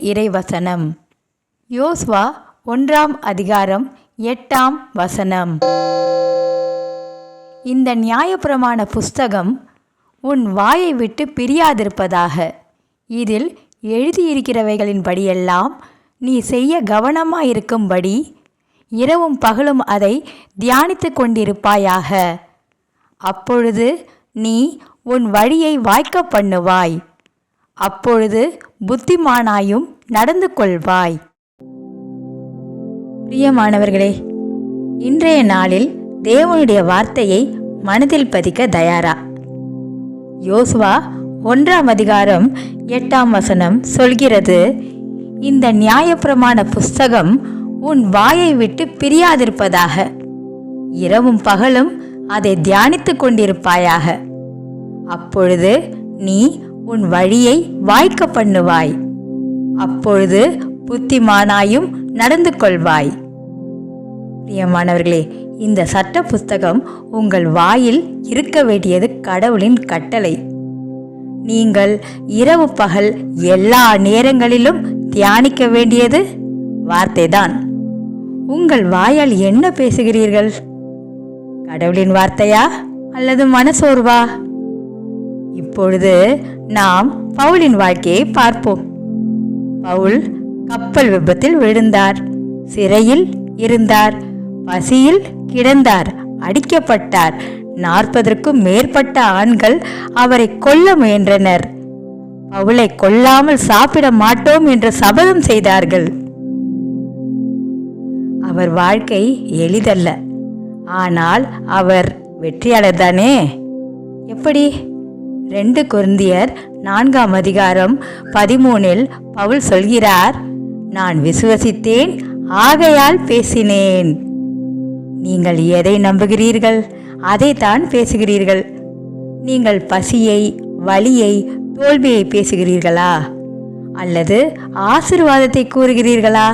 இறைவசனம். யோசுவா 1 அதிகாரம் 8 இந்த நியாயப்பிரமாண புஸ்தகம் உன் வாயை விட்டு பிரியாதிருப்பதாக. இதில் எழுதியிருக்கிறவைகளின்படியெல்லாம் நீ செய்ய கவனமாயிருக்கும்படி இரவும் பகலும் அதை தியானித்து கொண்டிருப்பாயாக. அப்பொழுது நீ உன் வழியை வாய்க்க பண்ணுவாய். அப்பொழுது புத்திமானாயும் நடந்து கொள்வாய். பிரியமானவர்களே, இன்றைய நாளில் தேவனுடைய வார்த்தையை மனதில் பதிக்க தயாரா? யோசுவா 1 அதிகாரம் 8 சொல்கிறது, இந்த நியாயப்பிரமாண புஸ்தகம் உன் வாயை விட்டு பிரியாதிருப்பதாக. இரவும் பகலும் அதை தியானித்து கொண்டிருப்பாயாக. அப்பொழுது நீ உன் வழியை வாய்க்க பண்ணுவாய். அப்பொழுது புத்திமானாயும் நடந்து கொள்வாய். பிரியமானவர்களே, இந்த சட்ட புஸ்தகம் உங்கள் வாயில் இருக்க வேண்டியது கடவுளின் கட்டளை. நீங்கள் இரவு பகல் எல்லா நேரங்களிலும் தியானிக்க வேண்டியது வார்த்தைதான். உங்கள் வாயால் என்ன பேசுகிறீர்கள்? கடவுளின் வார்த்தையா அல்லது மனசோர்வா? இப்பொழுது நாம் பவுலின் வாழ்க்கையை பார்ப்போம். பவுல் கப்பல் விபத்தில் விழுந்தார், சிறையில் இருந்தார், பசியில் கிடந்தார், அடிக்கப்பட்டார். 40க்கும் மேற்பட்ட ஆண்கள் அவரை கொல்ல முயன்றனர். பவுலை கொல்லாமல் சாப்பிட மாட்டோம் என்று சபதம் செய்தார்கள். அவர் வாழ்க்கை எளிதல்ல, ஆனால் அவர் வெற்றியாளர் தானே. எப்படி? 2 கொரிந்தியர் 4 அதிகாரம் 13 பவுல் சொல்கிறார், நான் விசுவசித்தேன், ஆகையால் பேசினேன். நீங்கள் எதை நம்புகிறீர்கள் அதைத்தான் பேசுகிறீர்கள். நீங்கள் பசியை, வலியை, தோல்வியை பேசுகிறீர்களா அல்லது ஆசீர்வாதத்தை கூறுகிறீர்களா?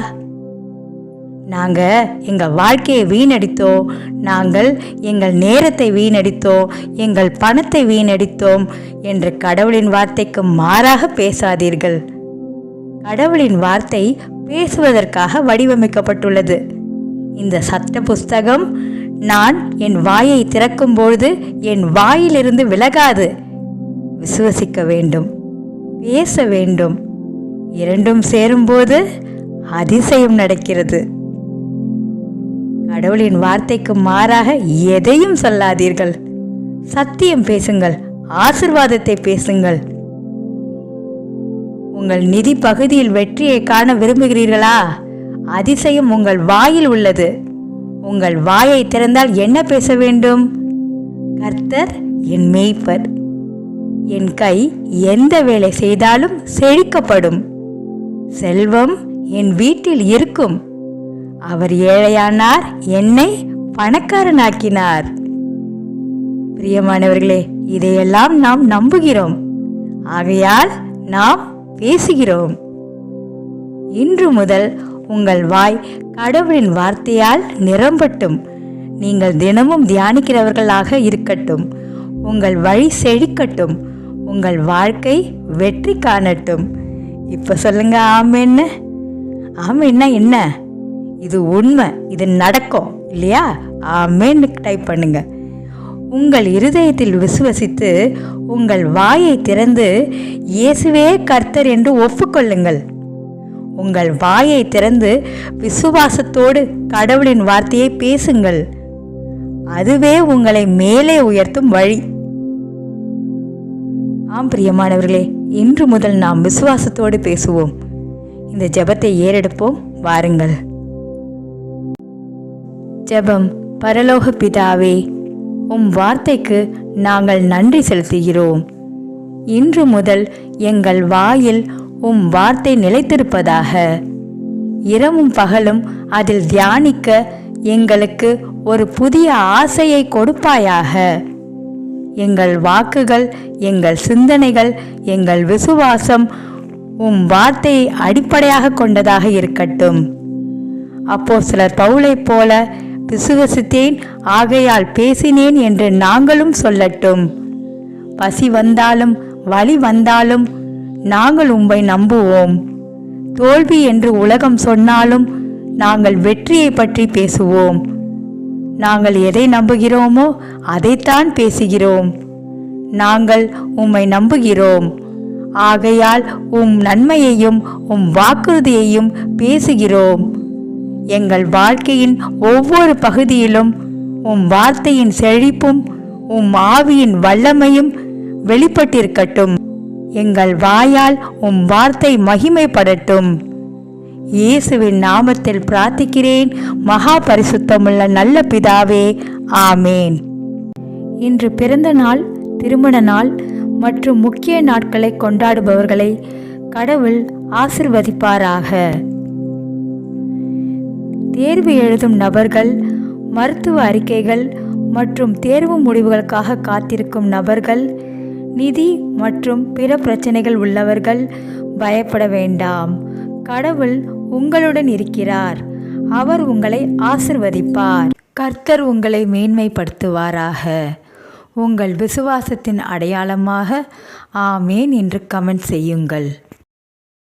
நாங்கள் எங்கள் வாழ்க்கையை வீணடித்தோம், நாங்கள் எங்கள் நேரத்தை வீணடித்தோம், எங்கள் பணத்தை வீணடித்தோம் என்று கடவுளின் வார்த்தைக்கு மாறாக பேசாதீர்கள். கடவுளின் வார்த்தை பேசுவதற்காக வடிவமைக்கப்பட்டுள்ளது. இந்த சட்ட புஸ்தகம் நான் என் வாயை திறக்கும்பொழுது என் வாயிலிருந்து விலகாது. விசுவசிக்க வேண்டும், பேச வேண்டும். இரண்டும் சேரும்போது அதிசயம் நடக்கிறது. கடவுளின் வார்த்தைக்கு மாறாக எதையும் சொல்லாதீர்கள். சத்தியம் பேசுங்கள், ஆசீர்வாதத்தை பேசுங்கள். உங்கள் நிதி பகுதியில் வெற்றியை காண விரும்புகிறீர்களா? அதிசயம் உங்கள் வாயில் உள்ளது. உங்கள் வாயை திறந்தால் என்ன பேச வேண்டும்? கர்த்தர் என் மேய்ப்பர், என் கை எந்த வேலை செய்தாலும் செழிக்கப்படும். செல்வம் என் வீட்டில் இருக்கும். அவர் ஏழையானார், என்னை பணக்காரனாக்கினார். பிரியமானவர்களே, இதையெல்லாம் நாம் நம்புகிறோம், ஆகையால் நாம் பேசுகிறோம். இன்று முதல் உங்கள் வாய் கடவுளின் வார்த்தையால் நிரம்பட்டும். நீங்கள் தினமும் தியானிக்கிறவர்களாக இருக்கட்டும். உங்கள் வழி செழிக்கட்டும். உங்கள் வாழ்க்கை வெற்றி காணட்டும். இப்போ சொல்லுங்க, ஆமென்னு. ஆமென்னா என்ன? இது உண்மை, இது நடக்கும் இல்லையா? ஆமென்னு டைப் பண்ணுங்க. உங்கள் இருதயத்தில் விசுவசித்து உங்கள் வாயை திறந்து இயேசுவே கர்த்தர் என்று ஒப்புக்கொள்ளுங்கள். உங்கள் வாயை திறந்து விசுவாசத்தோடு கடவுளின் வார்த்தையை பேசுங்கள். அதுவே உங்களை மேலே உயர்த்தும் வழி. ஆம் பிரியமானவர்களே, இன்று முதல் நாம் விசுவாசத்தோடு பேசுவோம். இந்த ஜெபத்தை ஏறெடுப்போம், வாருங்கள். ஜெபம். பரலோக பிதாவே, உம் வார்த்தைக்கு நாங்கள் நன்றி செலுத்துகிறோம். இன்று முதல் எங்கள் வாயில் உம் வார்த்தை நிலைத்திருப்பதாக. இரவும் பகலும் அதில் தியானிக்க எங்களுக்கு ஒரு புதிய ஆசையை கொடுப்பாயாக. எங்கள் வாக்குகள், எங்கள் சிந்தனைகள், எங்கள் விசுவாசம் உம் வார்த்தையை அடிப்படையாக கொண்டதாக இருக்கட்டும். அப்போஸ்தலர் பவுலைப் போல விசுவசித்தேன், ஆகையால் பேசினேன் என்று நாங்களும் சொல்லட்டும். பசி வந்தாலும் வலி வந்தாலும் நாங்கள் உம்மை நம்புவோம். தோல்வி என்று உலகம் சொன்னாலும் நாங்கள் வெற்றியை பற்றி பேசுவோம். நாங்கள் எதை நம்புகிறோமோ அதைத்தான் பேசுகிறோம். நாங்கள் உம்மை நம்புகிறோம். ஆகையால் நன்மையையும் வாக்குறுதியையும் பேசுகிறோம். எங்கள் வாழ்க்கையின் ஒவ்வொரு பகுதியிலும் வார்த்தையின் செழிப்பும் ஆவியின் வல்லமையும் வெளிப்பட்டிருக்கட்டும். எங்கள் வாயால் வார்த்தை மகிமைப்படட்டும். இயேசுவின் நாமத்தில் பிரார்த்திக்கிறேன், மகா பரிசுத்தமுள்ள நல்ல பிதாவே, ஆமேன். இன்று பிறந்த நாள், திருமண நாள் மற்றும் முக்கிய நாட்களை கொண்டாடுபவர்களை கடவுள் ஆசிர்வதிப்பாராக. தேர்வு எழுதும் நபர்கள், மருத்துவ அறிக்கைகள் மற்றும் தேர்வு முடிவுகளுக்காக காத்திருக்கும் நபர்கள், நிதி மற்றும் பிற பிரச்சனைகள் உள்ளவர்கள் பயப்பட வேண்டாம். கடவுள் உங்களுடன் இருக்கிறார். அவர் உங்களை ஆசிர்வதிப்பார். கர்த்தர் உங்களை மேன்மைப்படுத்துவாராக. உங்கள் விசுவாசத்தின் அடையாளமாக ஆமேன் என்று கமெண்ட் செய்யுங்கள்.